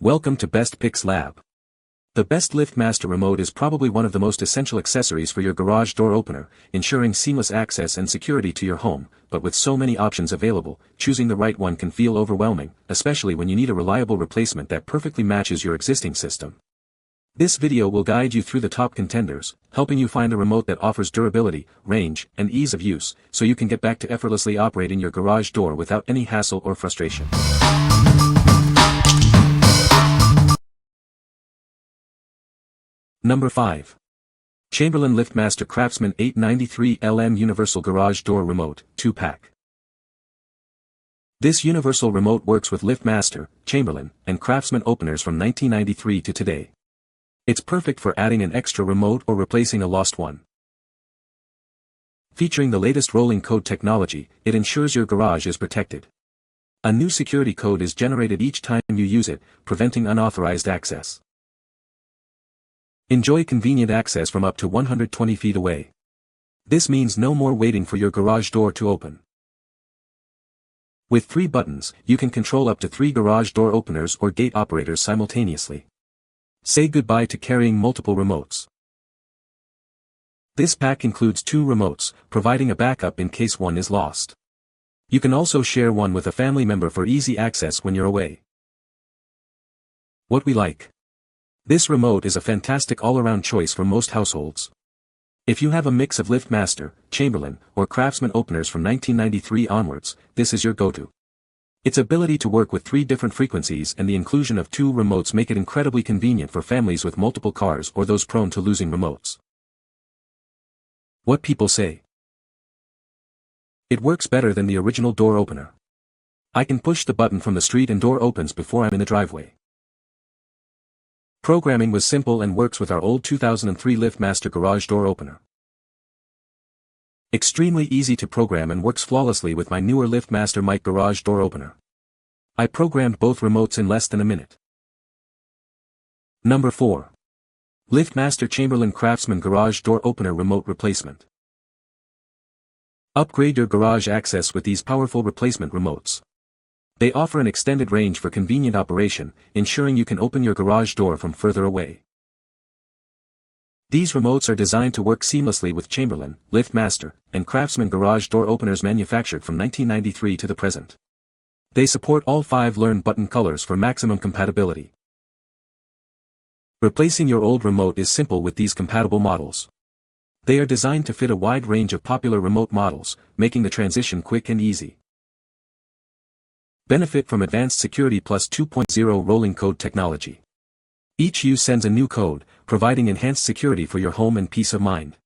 Welcome to Best Picks Lab. The Best Liftmaster Remote is probably one of the most essential accessories for your garage door opener, ensuring seamless access and security to your home, but with so many options available, choosing the right one can feel overwhelming, especially when you need a reliable replacement that perfectly matches your existing system. This video will guide you through the top contenders, helping you find a remote that offers durability, range, and ease of use, so you can get back to effortlessly operating your garage door without any hassle or frustration. Number 5. Chamberlain Liftmaster Craftsman 893LM Universal Garage Door Remote, 2-pack. This universal remote works with Liftmaster, Chamberlain, and Craftsman openers from 1993 to today. It's perfect for adding an extra remote or replacing a lost one. Featuring the latest rolling code technology, it ensures your garage is protected. A new security code is generated each time you use it, preventing unauthorized access. Enjoy convenient access from up to 120 feet away. This means no more waiting for your garage door to open. With 3 buttons, you can control up to 3 garage door openers or gate operators simultaneously. Say goodbye to carrying multiple remotes. This pack includes 2 remotes, providing a backup in case one is lost. You can also share one with a family member for easy access when you're away. What we like. This remote is a fantastic all-around choice for most households. If you have a mix of Liftmaster, Chamberlain, or Craftsman openers from 1993 onwards, this is your go-to. Its ability to work with 3 different frequencies and the inclusion of 2 remotes make it incredibly convenient for families with multiple cars or those prone to losing remotes. What people say. It works better than the original door opener. I can push the button from the street and door opens before I'm in the driveway. Programming was simple and works with our old 2003 Liftmaster garage door opener. Extremely easy to program and works flawlessly with my newer Liftmaster mic garage door opener. I programmed both remotes in less than a minute. Number 4. Liftmaster Chamberlain Craftsman Garage Door Opener Remote Replacement. Upgrade your garage access with these powerful replacement remotes. They offer an extended range for convenient operation, ensuring you can open your garage door from further away. These remotes are designed to work seamlessly with Chamberlain, Liftmaster, and Craftsman garage door openers manufactured from 1993 to the present. They support all 5 Learn button colors for maximum compatibility. Replacing your old remote is simple with these compatible models. They are designed to fit a wide range of popular remote models, making the transition quick and easy. Benefit from Advanced Security Plus 2.0 rolling code technology. Each use sends a new code, providing enhanced security for your home and peace of mind.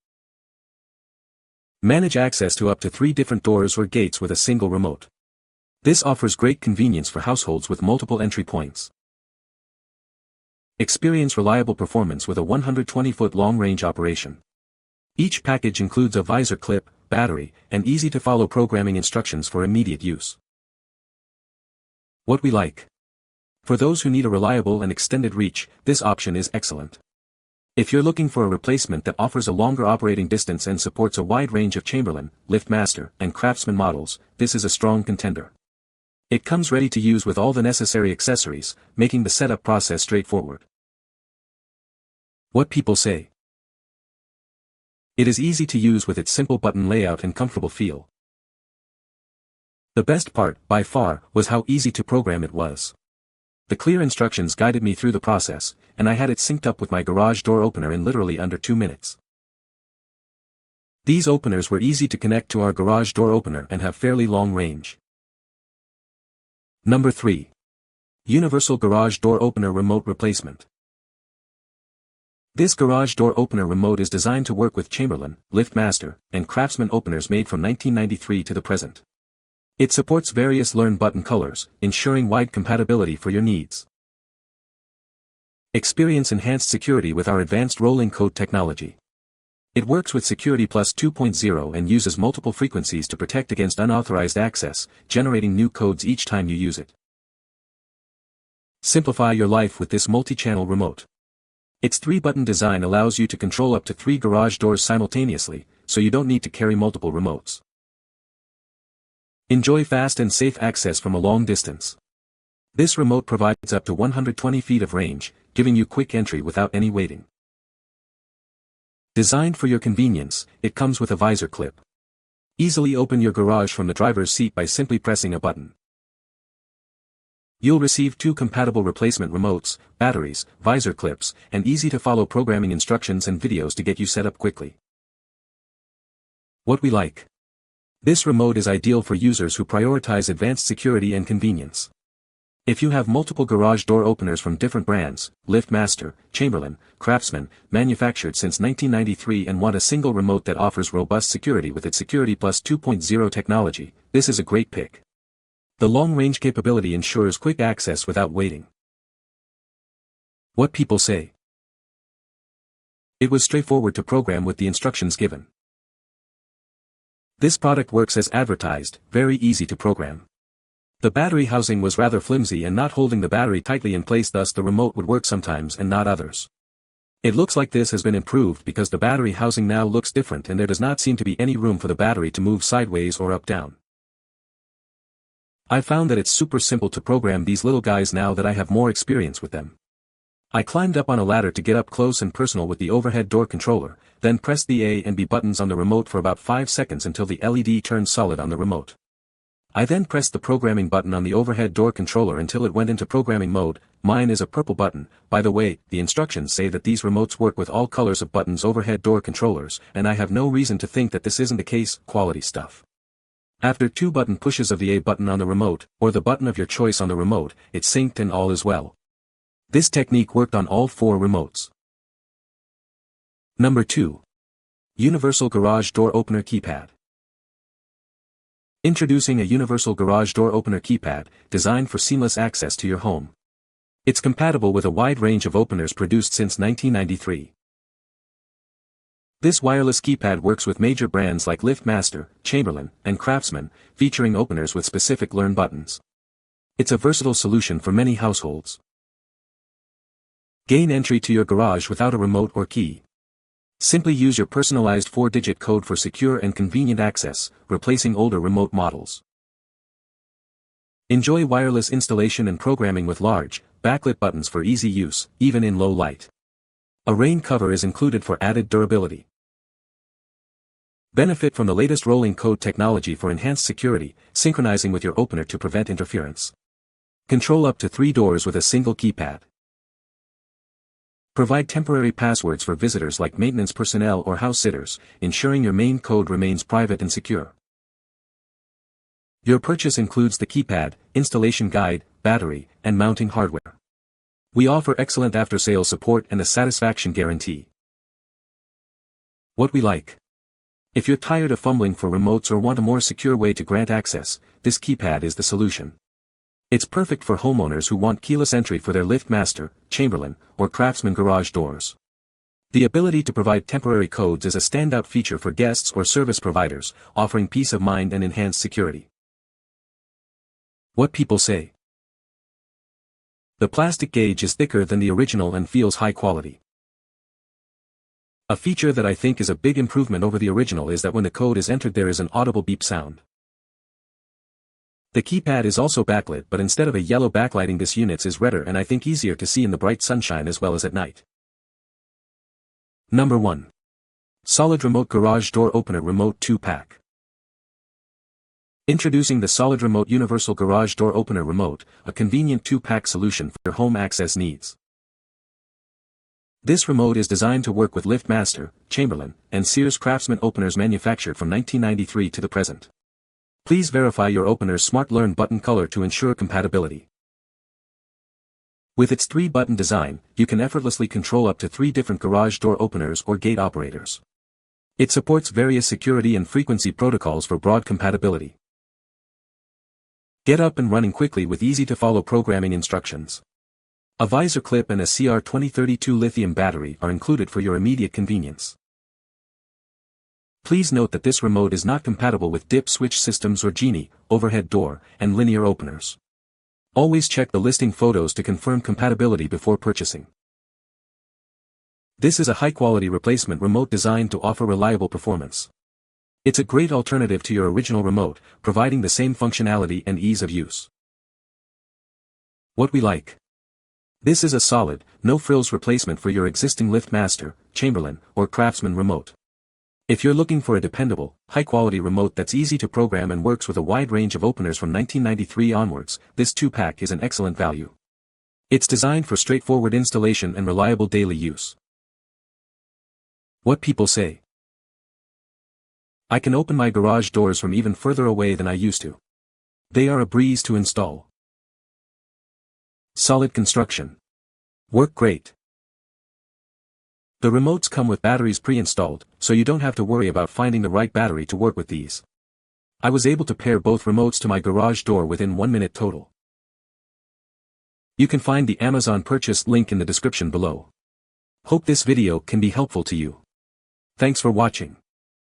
Manage access to up to 3 different doors or gates with a single remote. This offers great convenience for households with multiple entry points. Experience reliable performance with a 120-foot long-range operation. Each package includes a visor clip, battery, and easy-to-follow programming instructions for immediate use. What we like. For those who need a reliable and extended reach, this option is excellent. If you're looking for a replacement that offers a longer operating distance and supports a wide range of Chamberlain, Liftmaster, and Craftsman models, this is a strong contender. It comes ready to use with all the necessary accessories, making the setup process straightforward. What people say. It is easy to use with its simple button layout and comfortable feel. The best part, by far, was how easy to program it was. The clear instructions guided me through the process, and I had it synced up with my garage door opener in literally under 2 minutes. These openers were easy to connect to our garage door opener and have fairly long range. Number 3. Universal Garage Door Opener Remote Replacement. This garage door opener remote is designed to work with Chamberlain, Liftmaster, and Craftsman openers made from 1993 to the present. It supports various Learn button colors, ensuring wide compatibility for your needs. Experience enhanced security with our advanced rolling code technology. It works with Security Plus 2.0 and uses multiple frequencies to protect against unauthorized access, generating new codes each time you use it. Simplify your life with this multi-channel remote. Its 3-button design allows you to control up to 3 garage doors simultaneously, so you don't need to carry multiple remotes. Enjoy fast and safe access from a long distance. This remote provides up to 120 feet of range, giving you quick entry without any waiting. Designed for your convenience, it comes with a visor clip. Easily open your garage from the driver's seat by simply pressing a button. You'll receive 2 compatible replacement remotes, batteries, visor clips, and easy-to-follow programming instructions and videos to get you set up quickly. What we like. This remote is ideal for users who prioritize advanced security and convenience. If you have multiple garage door openers from different brands, Liftmaster, Chamberlain, Craftsman, manufactured since 1993 and want a single remote that offers robust security with its Security Plus 2.0 technology, this is a great pick. The long-range capability ensures quick access without waiting. What people say. It was straightforward to program with the instructions given. This product works as advertised, very easy to program. The battery housing was rather flimsy and not holding the battery tightly in place, thus the remote would work sometimes and not others. It looks like this has been improved because the battery housing now looks different and there does not seem to be any room for the battery to move sideways or up down. I found that it's super simple to program these little guys now that I have more experience with them. I climbed up on a ladder to get up close and personal with the overhead door controller, then pressed the A and B buttons on the remote for about 5 seconds until the LED turned solid on the remote. I then pressed the programming button on the overhead door controller until it went into programming mode. Mine is a purple button. By the way, the instructions say that these remotes work with all colors of buttons overhead door controllers, and I have no reason to think that this isn't the case. Quality stuff. After 2 button pushes of the A button on the remote, or the button of your choice on the remote, it synced and all is well. This technique worked on all 4 remotes. Number 2. Universal Garage Door Opener Keypad. Introducing a universal garage door opener keypad, designed for seamless access to your home. It's compatible with a wide range of openers produced since 1993. This wireless keypad works with major brands like Liftmaster, Chamberlain, and Craftsman, featuring openers with specific learn buttons. It's a versatile solution for many households. Gain entry to your garage without a remote or key. Simply use your personalized 4-digit code for secure and convenient access, replacing older remote models. Enjoy wireless installation and programming with large, backlit buttons for easy use, even in low light. A rain cover is included for added durability. Benefit from the latest rolling code technology for enhanced security, synchronizing with your opener to prevent interference. Control up to 3 doors with a single keypad. Provide temporary passwords for visitors like maintenance personnel or house sitters, ensuring your main code remains private and secure. Your purchase includes the keypad, installation guide, battery, and mounting hardware. We offer excellent after-sales support and a satisfaction guarantee. What we like. If you're tired of fumbling for remotes or want a more secure way to grant access, this keypad is the solution. It's perfect for homeowners who want keyless entry for their Liftmaster, Chamberlain, or Craftsman garage doors. The ability to provide temporary codes is a standout feature for guests or service providers, offering peace of mind and enhanced security. What people say. The plastic gauge is thicker than the original and feels high quality. A feature that I think is a big improvement over the original is that when the code is entered there is an audible beep sound. The keypad is also backlit, but instead of a yellow backlighting this unit's is redder and I think easier to see in the bright sunshine as well as at night. Number 1. Solidremote Garage Door Opener Remote 2-Pack. Introducing the Solidremote Universal Garage Door Opener Remote, a convenient 2-pack solution for your home access needs. This remote is designed to work with Liftmaster, Chamberlain, and Sears Craftsman openers manufactured from 1993 to the present. Please verify your opener's Smart Learn button color to ensure compatibility. With its 3-button design, you can effortlessly control up to 3 different garage door openers or gate operators. It supports various security and frequency protocols for broad compatibility. Get up and running quickly with easy-to-follow programming instructions. A visor clip and a CR2032 lithium battery are included for your immediate convenience. Please note that this remote is not compatible with dip switch systems or Genie, overhead door, and linear openers. Always check the listing photos to confirm compatibility before purchasing. This is a high-quality replacement remote designed to offer reliable performance. It's a great alternative to your original remote, providing the same functionality and ease of use. What we like. This is a solid, no-frills replacement for your existing Liftmaster, Chamberlain, or Craftsman remote. If you're looking for a dependable, high-quality remote that's easy to program and works with a wide range of openers from 1993 onwards, this 2-pack is an excellent value. It's designed for straightforward installation and reliable daily use. What people say. I can open my garage doors from even further away than I used to. They are a breeze to install. Solid construction. Work great. The remotes come with batteries pre-installed, so you don't have to worry about finding the right battery to work with these. I was able to pair both remotes to my garage door within 1 minute total. You can find the Amazon purchase link in the description below. Hope this video can be helpful to you. Thanks for watching.